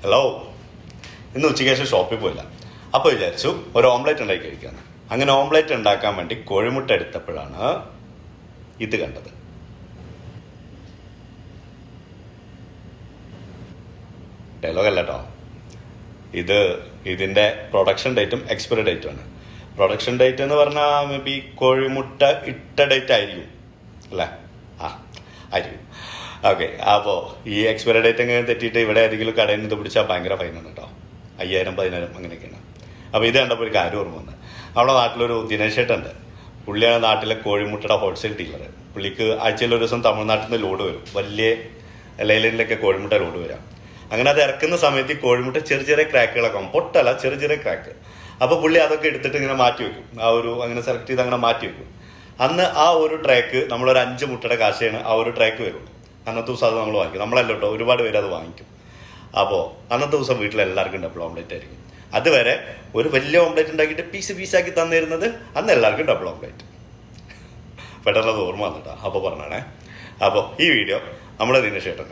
Hello. ഇന്ന് ഉച്ചയ്ക്ക് ശേഷം ഷോപ്പിൽ പോയില്ല. അപ്പോൾ വിചാരിച്ചു ഒരു ഓംലെറ്റ് ഉണ്ടാക്കി കഴിക്കാമെന്ന്. അങ്ങനെ ഓംലെറ്റ് ഉണ്ടാക്കാൻ വേണ്ടി കോഴിമുട്ട എടുത്തപ്പോഴാണ് ഇത് കണ്ടത്. ഡയലോഗല്ല കേട്ടോ, ഇതിൻ്റെ പ്രൊഡക്ഷൻ ഡേറ്റും എക്സ്പയറി ഡേറ്റും ആണ്. പ്രൊഡക്ഷൻ ഡേറ്റ് എന്ന് പറഞ്ഞാൽ മേ ബി കോഴിമുട്ട ഇട്ട ഡേറ്റ് ആയിരിക്കും അല്ലേ? ആയിരിക്കും. ഓക്കെ. അപ്പോൾ ഈ എക്സ്പയറി ഡേറ്റ് എങ്ങനെ തെറ്റിയിട്ട് ഇവിടെ ഏതെങ്കിലും കടയിൽ നിന്ന് പിടിച്ചാൽ ഭയങ്കര ഫൈനാണ് കേട്ടോ. 5000, 10000 അങ്ങനെയൊക്കെയാണ്. അപ്പോൾ ഇത് കണ്ടപ്പോൾ ഒരു കാര്യം ഓർമ്മ വന്നത്. നമ്മുടെ നാട്ടിലൊരു ദിനേശ് ചേട്ടനുണ്ട്. പുള്ളിയാണ് നാട്ടിലെ കോഴിമുട്ടയുടെ ഹോൾസെയിൽ ഡീലർ. പുള്ളിക്ക് ആഴ്ചയിൽ ഒരു ദിവസം തമിഴ്നാട്ടിൽ നിന്ന് ലോഡ് വരും. വലിയ ലൈലൻഡിലൊക്കെ കോഴിമുട്ട ലോഡ് വരാം. അങ്ങനെ അത് ഇറക്കുന്ന സമയത്ത് ഈ കോഴിമുട്ട ചെറിയ ചെറിയ ക്രാക്കുകളൊക്കെ ആവും. പൊട്ടല്ല, ചെറിയ ചെറിയ ക്രാക്ക്. അപ്പോൾ പുള്ളി അതൊക്കെ എടുത്തിട്ട് ഇങ്ങനെ മാറ്റി വെക്കും. അങ്ങനെ സെലക്ട് ചെയ്ത് അങ്ങനെ മാറ്റി വെക്കും. അന്ന് ആ ഒരു ട്രാക്ക് നമ്മളൊരു 5 മുട്ടയുടെ കാശയാണ് ആ ഒരു ട്രാക്ക് വരുള്ളൂ. അന്നത്തെ ദിവസം അത് നമ്മൾ വാങ്ങിക്കും. നമ്മളല്ല കേട്ടോ, ഒരുപാട് പേര് അത് വാങ്ങിക്കും. അപ്പോൾ അന്നത്തെ ദിവസം വീട്ടിലെല്ലാവർക്കും ഡബിൾ ഓംലെറ്റ് ആയിരിക്കും. അതുവരെ ഒരു വലിയ ഓംലെറ്റ് ഉണ്ടാക്കിയിട്ട് പീസാക്കി തന്നിരുന്നത് അന്ന് എല്ലാവർക്കും ഡബിൾ ഓംലെറ്റ്. പെട്ടെന്നത് ഓർമ്മ വന്നിട്ടാ അപ്പോൾ പറഞ്ഞാണേ. അപ്പോൾ ഈ വീഡിയോ നമ്മുടെ ദിനേശ് ചേട്ടൻ